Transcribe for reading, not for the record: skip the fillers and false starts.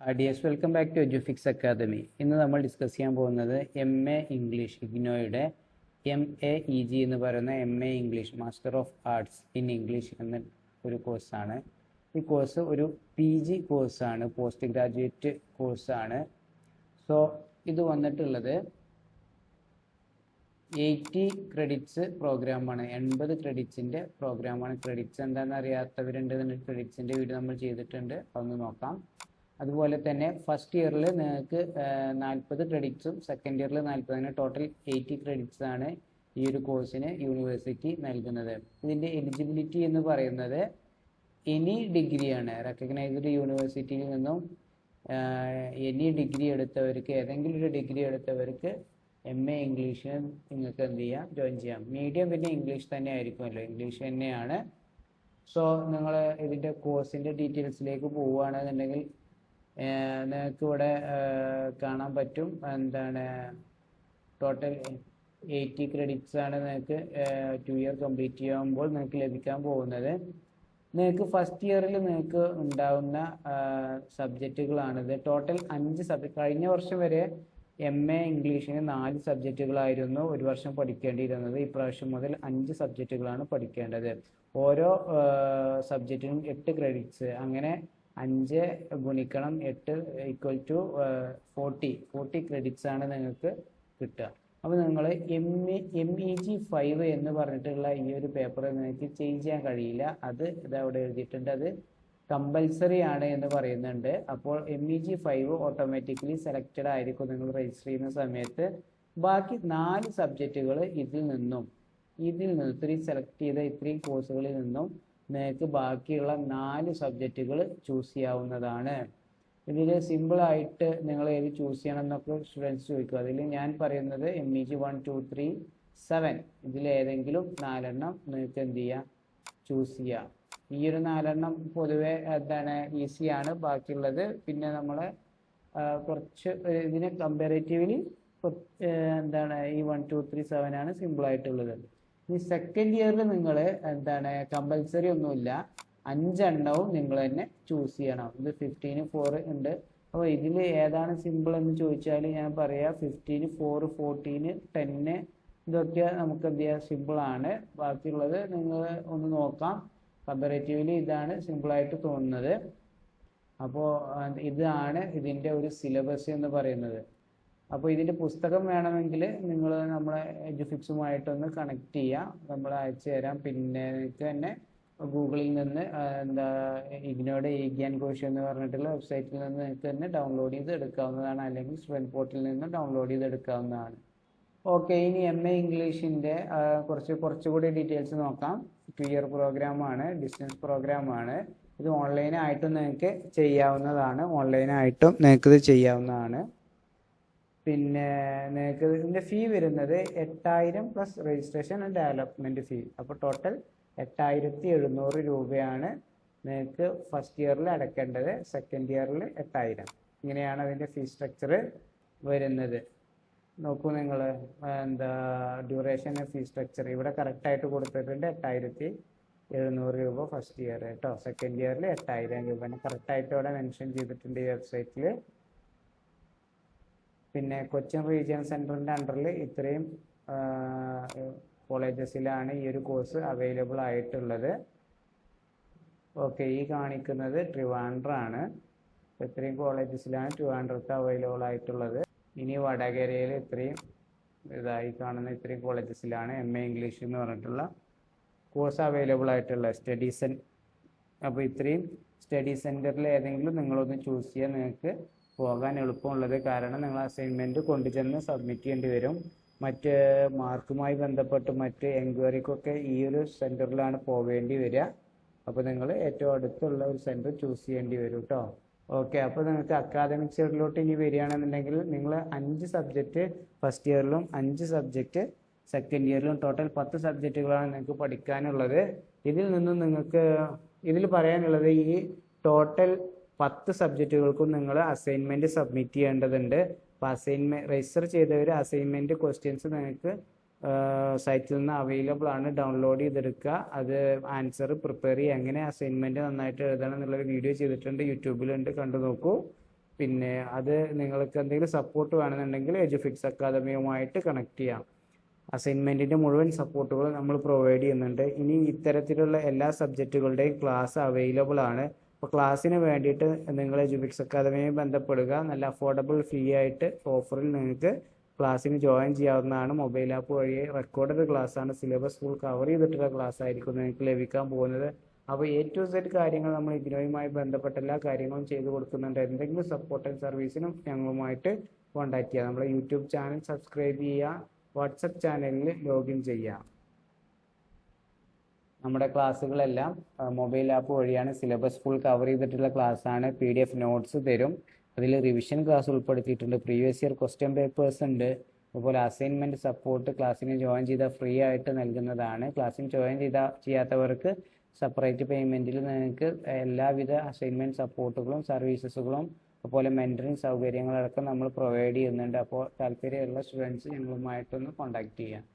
Dears welcome back to Edufix academy. ഇന്ന് നമ്മൾ discuss ചെയ്യാൻ പോകുന്നത് MA ഇംഗ്ലീഷ് ഇഗ്നോയുടെ MAEG എന്ന് പറയുന്ന MA English master of arts in English എന്ന ഒരു കോഴ്സാണ്. ഈ കോഴ്സ് ഒരു PG കോഴ്സാണ്, പോസ്റ്റ് ഗ്രാജുവേറ്റ് കോഴ്സാണ്. സോ ഇത് വന്നിട്ടുള്ളത് 80 ക്രെഡിറ്റ്സ് പ്രോഗ്രാമാണ്, 80 ക്രെഡിറ്റ്സിൻ്റെ പ്രോഗ്രാമാണ്. ക്രെഡിറ്റ്സ് എന്താണെന്ന് അറിയാത്തവരുണ്ടെന്നുണ്ടെങ്കിൽ ക്രെഡിറ്റ്സിൻ്റെ വീഡിയോ നമ്മൾ ചെയ്തിട്ടുണ്ട്, അതൊന്ന് നോക്കാം. അതുപോലെ തന്നെ ഫസ്റ്റ് ഇയറിൽ നിങ്ങൾക്ക് 40 ക്രെഡിറ്റ്സും സെക്കൻഡ് ഇയറിൽ 40, അങ്ങനെ ടോട്ടൽ 80 ക്രെഡിറ്റ്സ് ആണ് ഈ ഒരു കോഴ്സിന് യൂണിവേഴ്സിറ്റി നൽകുന്നത്. ഇതിൻ്റെ എലിജിബിലിറ്റി എന്ന് പറയുന്നത് എനി ഡിഗ്രിയാണ്. റെക്കഗ്നൈസ്ഡ് യൂണിവേഴ്സിറ്റിയിൽ നിന്നും എനി ഡിഗ്രി എടുത്തവർക്ക്, ഏതെങ്കിലും ഒരു ഡിഗ്രി എടുത്തവർക്ക് MA ഇംഗ്ലീഷിന് നിങ്ങൾക്ക് എന്ത് ചെയ്യാം, ജോയിൻ ചെയ്യാം. മീഡിയം പിന്നെ ഇംഗ്ലീഷ് തന്നെ ആയിരിക്കുമല്ലോ, ഇംഗ്ലീഷ് തന്നെയാണ്. സോ നിങ്ങൾ ഇതിൻ്റെ കോഴ്സിൻ്റെ ഡീറ്റെയിൽസിലേക്ക് പോവുകയാണെന്നുണ്ടെങ്കിൽ നിങ്ങൾക്ക് ഇവിടെ കാണാൻ പറ്റും. എന്താണ് ടോട്ടൽ 80 ക്രെഡിറ്റ്സ് ആണ് നിങ്ങൾക്ക് 2 ഇയർ കംപ്ലീറ്റ് ചെയ്യുമ്പോൾ നിങ്ങൾക്ക് ലഭിക്കാൻ പോകുന്നത്. നിങ്ങൾക്ക് ഫസ്റ്റ് ഇയറിൽ നിങ്ങൾക്ക് ഉണ്ടാവുന്ന സബ്ജക്റ്റുകളാണിത്. Total 5 subject. കഴിഞ്ഞ വർഷം വരെ MA ഇംഗ്ലീഷിന് 4 സബ്ജക്റ്റുകളായിരുന്നു ഒരു വർഷം പഠിക്കേണ്ടിയിരുന്നത്. ഇപ്രാവശ്യം മുതൽ 5 സബ്ജക്റ്റുകളാണ് പഠിക്കേണ്ടത്. ഓരോ സബ്ജക്റ്റിനും 8 ക്രെഡിറ്റ്സ്. അങ്ങനെ 5 ഗുണിക്കണം 8 = 40 ക്രെഡിറ്റ്സ് ആണ് നിങ്ങൾക്ക് കിട്ടുക. അപ്പോൾ നിങ്ങൾ MEG 5 എന്ന് പറഞ്ഞിട്ടുള്ള ഈ ഒരു പേപ്പർ നിങ്ങൾക്ക് ചേഞ്ച് ചെയ്യാൻ കഴിയില്ല. അത് ഇതവിടെ എഴുതിയിട്ടുണ്ട്, അത് കമ്പൽസറി ആണ് എന്ന് പറയുന്നുണ്ട്. അപ്പോൾ MEG 5 ഓട്ടോമാറ്റിക്കലി സെലക്റ്റഡ് ആയിരിക്കും നിങ്ങൾ രജിസ്റ്റർ ചെയ്യുന്ന സമയത്ത്. ബാക്കി 4 സബ്ജക്റ്റുകൾ ഇതിൽ നിന്നും 3 സെലക്ട് ചെയ്ത ഇത്രയും കോഴ്സുകളിൽ നിന്നും നിങ്ങൾക്ക് ബാക്കിയുള്ള 4 സബ്ജക്റ്റുകൾ ചൂസ് ചെയ്യാവുന്നതാണ്. ഇതിൽ സിമ്പിളായിട്ട് നിങ്ങൾ ഏത് ചൂസ് ചെയ്യണം എന്നൊക്കെ സ്റ്റുഡൻസ് ചോദിക്കും. അതിൽ ഞാൻ പറയുന്നത് MEG 1, 2, 3, 7 ഇതിലേതെങ്കിലും 4 എണ്ണം നിങ്ങൾക്ക് എന്ത് ചെയ്യാം, ചൂസ് ചെയ്യാം. ഈ ഒരു 4 എണ്ണം പൊതുവെ ഈസിയാണ്. ബാക്കിയുള്ളത് പിന്നെ നമ്മൾ കുറച്ച് ഇതിന് കമ്പാരേറ്റീവ്ലി ഈ 1, 2, 3, 7 ആണ് സിമ്പിളായിട്ടുള്ളത്. ഈ സെക്കൻഡ് ഇയറിൽ നിങ്ങൾ കമ്പൽസറി ഒന്നുമില്ല, 5 എണ്ണവും നിങ്ങൾ തന്നെ ചൂസ് ചെയ്യണം. ഇത് 15, 4 ഉണ്ട്. അപ്പോൾ ഇതിൽ ഏതാണ് സിമ്പിൾ എന്ന് ചോദിച്ചാൽ ഞാൻ പറയാം 15, 4, 14, 10 ഇതൊക്കെ നമുക്ക് എന്ത് ചെയ്യാം, സിമ്പിളാണ്. ബാക്കിയുള്ളത് നിങ്ങൾ ഒന്ന് നോക്കാം. കമ്പാരേറ്റീവ്ലി ഇതാണ് സിമ്പിളായിട്ട് തോന്നുന്നത്. അപ്പോൾ ഇതാണ് ഇതിൻ്റെ ഒരു സിലബസ് എന്ന് പറയുന്നത്. അപ്പോൾ ഇതിൻ്റെ പുസ്തകം വേണമെങ്കിൽ നിങ്ങൾ നമ്മളെ എഡ്യൂഫിക്സുമായിട്ടൊന്ന് കണക്ട് ചെയ്യാം, നമ്മൾ അയച്ചു തരാം. പിന്നെ നിങ്ങൾക്ക് തന്നെ ഗൂഗിളിൽ നിന്ന് ഇഗ്നോയുടെ ഈഗ്യാൻ കോഴ്സ് എന്ന് പറഞ്ഞിട്ടുള്ള വെബ്സൈറ്റിൽ നിന്ന് നിങ്ങൾക്ക് തന്നെ ഡൗൺലോഡ് ചെയ്ത് എടുക്കാവുന്നതാണ്, അല്ലെങ്കിൽ സ്റ്റുഡൻറ്റ് പോർട്ടലിൽ നിന്ന് ഡൗൺലോഡ് ചെയ്ത് എടുക്കാവുന്നതാണ്. ഓക്കെ, ഇനി MA ഇംഗ്ലീഷിൻ്റെ കുറച്ചുകൂടി ഡീറ്റെയിൽസ് നോക്കാം. 2 ഇയർ പ്രോഗ്രാമാണ്, ഡിസ്റ്റൻസ് പ്രോഗ്രാമാണ്. ഇത് ഓൺലൈനായിട്ടും നിങ്ങൾക്ക് ചെയ്യാവുന്നതാണ്. പിന്നെ നിങ്ങൾക്ക് ഇതിൻ്റെ ഫീ വരുന്നത് 8000 പ്ലസ് രജിസ്ട്രേഷൻ ആൻഡ് ഡെവലപ്മെൻറ്റ് ഫീ. അപ്പോൾ ടോട്ടൽ 8700 രൂപയാണ് നിങ്ങൾക്ക് ഫസ്റ്റ് ഇയറിൽ അടയ്ക്കേണ്ടത്. സെക്കൻഡ് ഇയറിൽ 8000. ഇങ്ങനെയാണ് അതിൻ്റെ ഫീ സ്ട്രക്ചർ വരുന്നത്. നോക്കൂ നിങ്ങൾ, ഡ്യൂറേഷൻ ഫീ സ്ട്രക്ചർ ഇവിടെ കറക്റ്റായിട്ട് കൊടുത്തിട്ടുണ്ട്. 8700 രൂപ ഫസ്റ്റ് ഇയർ കേട്ടോ. സെക്കൻഡ് ഇയറിൽ 8000 രൂപ കറക്റ്റായിട്ട് ഇവിടെ മെൻഷൻ ചെയ്തിട്ടുണ്ട് ഈ വെബ്സൈറ്റിൽ. പിന്നെ കൊച്ചിൻ റീജിയൻ സെൻറ്ററിൻ്റെ അണ്ടറിൽ ഇത്രയും കോളേജസിലാണ് ഈ ഒരു കോഴ്സ് അവൈലബിൾ ആയിട്ടുള്ളത്. ഓക്കെ, ഈ കാണിക്കുന്നത് ട്രിവാൻഡ്രമാണ്. ഇത്രയും കോളേജസിലാണ് ട്രിവാൻഡ്രത്ത് അവൈലബിൾ ആയിട്ടുള്ളത്. ഇനി വടകരയിൽ ഇത്രയും കാണുന്ന ഇത്രയും കോളേജസിലാണ് MA ഇംഗ്ലീഷ് എന്ന് പറഞ്ഞിട്ടുള്ള കോഴ്സ് അവൈലബിൾ ആയിട്ടുള്ള സ്റ്റഡി അപ്പോൾ ഇത്രയും സ്റ്റഡി സെൻറ്ററിൽ ഏതെങ്കിലും നിങ്ങളൊന്ന് ചൂസ് ചെയ്യാൻ നിങ്ങൾക്ക് പോകാൻ എളുപ്പമുള്ളത്. കാരണം നിങ്ങൾ അസൈൻമെൻറ്റ് കൊണ്ടുചെന്ന് സബ്മിറ്റ് ചെയ്യേണ്ടി വരും. മറ്റ് മാർക്കുമായി ബന്ധപ്പെട്ട് മറ്റ് എൻക്വയറിക്കൊക്കെ ഈ ഒരു സെൻറ്ററിലാണ് പോവേണ്ടി വരിക. അപ്പോൾ നിങ്ങൾ ഏറ്റവും അടുത്തുള്ള ഒരു സെൻറ്റർ ചൂസ് ചെയ്യേണ്ടി വരും കേട്ടോ. ഓക്കെ, അപ്പോൾ നിങ്ങൾക്ക് അക്കാദമിക് സൈഡിലോട്ട് ഇനി വരികയാണെന്നുണ്ടെങ്കിൽ നിങ്ങൾ 5 സബ്ജക്റ്റ് ഫസ്റ്റ് ഇയറിലും 5 സബ്ജക്റ്റ് സെക്കൻഡ് ഇയറിലും ടോട്ടൽ 10 സബ്ജക്റ്റുകളാണ് നിങ്ങൾക്ക് പഠിക്കാനുള്ളത്. ഇതിൽ പറയാനുള്ളത് ഈ ടോട്ടൽ 10 സബ്ജക്റ്റുകൾക്കും നിങ്ങൾ അസൈൻമെൻറ്റ് സബ്മിറ്റ് ചെയ്യേണ്ടതുണ്ട്. അപ്പോൾ രജിസ്റ്റർ ചെയ്തവർ അസൈൻമെൻറ്റ് ക്വസ്റ്റ്യൻസ് നിങ്ങൾക്ക് സൈറ്റിൽ നിന്ന് അവൈലബിൾ ആണ്, ഡൗൺലോഡ് ചെയ്തെടുക്കുക. അത് ആൻസർ പ്രിപ്പയർ ചെയ്യുക, എങ്ങനെ അസൈൻമെൻറ്റ് നന്നായിട്ട് എഴുതണം എന്നുള്ളൊരു വീഡിയോ ചെയ്തിട്ടുണ്ട്, യൂട്യൂബിലുണ്ട്, കണ്ടു നോക്കൂ. പിന്നെ അത് നിങ്ങൾക്ക് എന്തെങ്കിലും സപ്പോർട്ട് വേണമെന്നുണ്ടെങ്കിൽ എഡ്യൂഫിക്സ് അക്കാദമിയുമായിട്ട് കണക്ട് ചെയ്യാം. അസൈൻമെൻറ്റിൻ്റെ മുഴുവൻ സപ്പോർട്ടുകളും നമ്മൾ പ്രൊവൈഡ് ചെയ്യുന്നുണ്ട്. ഇനി ഇത്തരത്തിലുള്ള എല്ലാ സബ്ജക്റ്റുകളുടെയും ക്ലാസ് അവൈലബിൾ ആണ്. അപ്പോൾ ക്ലാസ്സിന് വേണ്ടിയിട്ട് നിങ്ങൾ എഡ്യൂഫിക്സ് അക്കാദമിയെ ബന്ധപ്പെടുക. നല്ല അഫോർഡബിൾ ഫീ ആയിട്ട് ഓഫറിൽ നിങ്ങൾക്ക് ക്ലാസ്സിന് ജോയിൻ ചെയ്യാവുന്നതാണ്. മൊബൈൽ ആപ്പ് വഴി റെക്കോർഡഡ് ക്ലാസ്സാണ്. സിലബസ് ഫുൾ കവർ ചെയ്തിട്ടുള്ള ക്ലാസ് ആയിരിക്കും നിങ്ങൾക്ക് ലഭിക്കാൻ പോകുന്നത്. അപ്പോൾ A to Z കാര്യങ്ങൾ നമ്മൾ ഇതിനുമായി ബന്ധപ്പെട്ട എല്ലാ കാര്യങ്ങളും ചെയ്തു കൊടുക്കുന്നുണ്ട്. എന്തെങ്കിലും സപ്പോർട്ട് ആൻഡ് സർവീസിനും ഞങ്ങളുമായിട്ട് കോൺടാക്ട് ചെയ്യുക. നമ്മുടെ യൂട്യൂബ് ചാനൽ സബ്സ്ക്രൈബ് ചെയ്യുക, വാട്സപ്പ് ചാനലിൽ ലോഗിൻ ചെയ്യുക. നമ്മുടെ ക്ലാസ്സുകളെല്ലാം മൊബൈൽ ആപ്പ് വഴിയാണ്. സിലബസ് ഫുൾ കവർ ചെയ്തിട്ടുള്ള ക്ലാസ്സാണ്. PDF നോട്ട്സ് തരും. അതിൽ റിവിഷൻ ക്ലാസ് ഉൾപ്പെടുത്തിയിട്ടുണ്ട്. പ്രീവിയസ് ഇയർ ക്വസ്റ്റ്യൻ പേപ്പേഴ്സ് ഉണ്ട്. അതുപോലെ അസൈൻമെൻറ്റ് സപ്പോർട്ട് ക്ലാസ്സിന് ജോയിൻ ചെയ്താൽ ഫ്രീ ആയിട്ട് നൽകുന്നതാണ്. ക്ലാസ്സിന് ജോയിൻ ചെയ്യാത്തവർക്ക് സെപ്പറേറ്റ് പേയ്മെൻറ്റിൽ നിങ്ങൾക്ക് എല്ലാവിധ അസൈൻമെൻറ്റ് സപ്പോർട്ടുകളും സർവീസസുകളും അതുപോലെ മെൻറ്ററിങ് സൗകര്യങ്ങളടക്കം നമ്മൾ പ്രൊവൈഡ് ചെയ്യുന്നുണ്ട്. അപ്പോൾ താല്പര്യമുള്ള സ്റ്റുഡൻസ് ഞങ്ങളുമായിട്ടൊന്ന് കോൺടാക്ട് ചെയ്യാം.